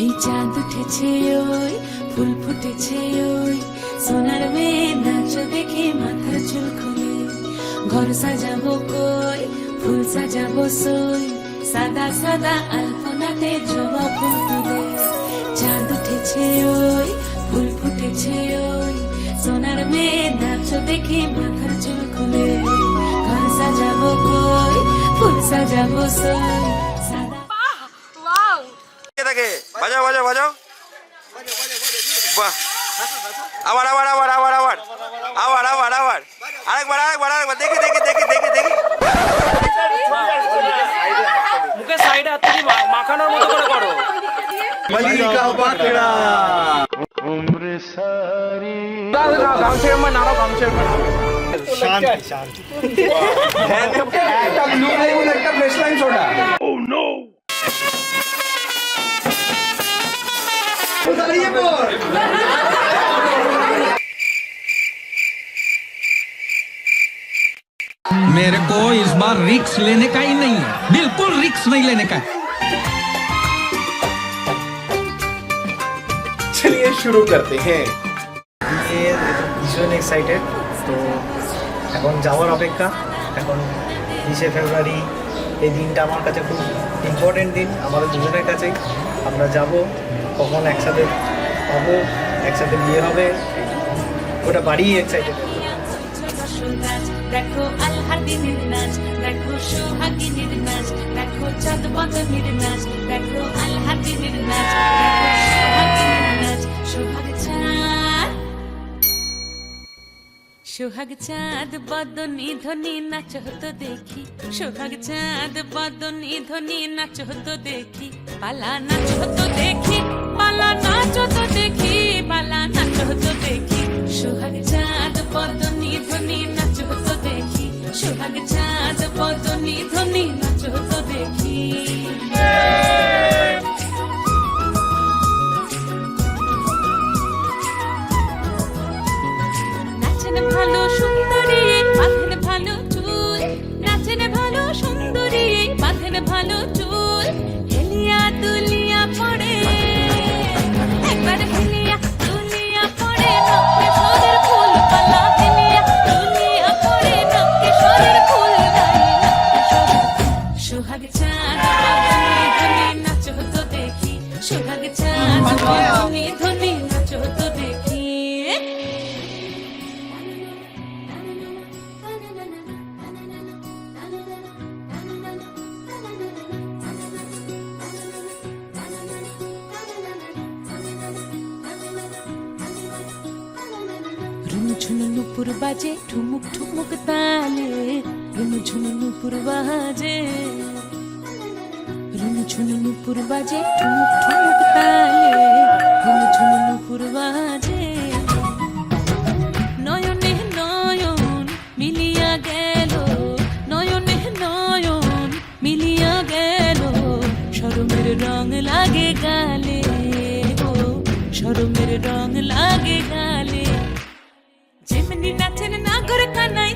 এই চাঁদ উঠেছে ওই ফুল ফুটেছে ওই সোনার মেয়ে নাচ দেখে মাথার চুল খুলে ঘর সাজাবো কই ফুল সাজাবো সই সাদা সাদা আলপনাতে জবা ফুল তুলে চাঁদ উঠেছে ওই ফুল ফুটেছে ওই সোনার মেয়ে নাচ দেখে মাথার চুল খুলে ঘর সাজাবো কই ফুল সাজাবো সই সাদা বাজাও বাজাও বাজাও বাহ আবার আবার আবার আবার আবার আবার আবার আবার আরেকবার আরেকবার আরেকবার দেখি দেখি দেখি দেখি দেখি মুখে সাইডে হাত দিয়ে মাখানোর মতো করে করো মলিকা বাকড়া उम्र सारी গামছের মা নাড়ো গামছের মা शांति शांति একটা ব্লু লেবুন একটা fresh lime soda oh no দাঁড়িয়ে পড় मेरे को इस बार रिक्स लेने का ही नहीं है, बिल्कुल रिक्स नहीं लेने का है। चलिए शुरू करते हैं ভীষণ এক্সাইটেড। তো এখন যাওয়ার অপেক্ষা। এখন 20শে ফেব্রুয়ারি এই দিনটা আমার কাছে খুব ইম্পর্টেন্ট দিন আমাদের দুজনের কাছেই। আমরা যাব, কখন একসাথে হবো, একসাথে বিয়ে হবে, ওটা বাড়িই এক্সাইটেড। দেখো আল্লাহর দিনের নাচ দেখো সোহাগিনীর নাচ দেখো চাঁদ বদনের নাচ দেখো আল্লাহর দিনের নাচ দেখো সোহাগিনীর নাচ সোহাগ চাঁদ বদনী ধ্বনি নাচ হতো দেখি সোহাগ চাঁদ বদনী ধ্বনি নাচ হতো দেখি পালা নাচ হতো দেখি পালা নাচ হতো দেখি পালা নাচ হতো দেখি সোহাগ চাঁদ বদনী ধ্বনি নাচ হতো দেখি সোহাগ চাঁদ বদনী ধ্বনি নাচ হতো দেখি নাচেন ভালো সুন্দরী বাঁধেন ভালো চুল নাচেন ভালো সুন্দরী বাঁধেন ভালো চুল হেলিয়া দুলিয়া পড়ে একবার হেলিয়া দুলিয়া পড়ে নকে সদের ফুল পালা হেলিয়া দুলিয়া পড়ে নকে সদের ফুল সোহাগ চাঁদ বদনী ধ্বনি নাচ হতো দেখি সোহাগ চাঁদ বদনী ধ্বনি নাচ হতো দেখি ঝুনু নুপুর বাজে ঠুমুক ঠুমুক তালে ঝুনু নুপুর বাজে ঝুনু নুপুর বাজে ঠুমুক ঠুমুক তালে ঝুনু নুপুর বাজে নয়নে নয়ন মিলিয়া গেল নয়নে নয়ন মিলিয়া গেল শরমের রং লাগে গালে ও শরমের রং লাগে গালে যেমনি নাচেন নাগর কানাই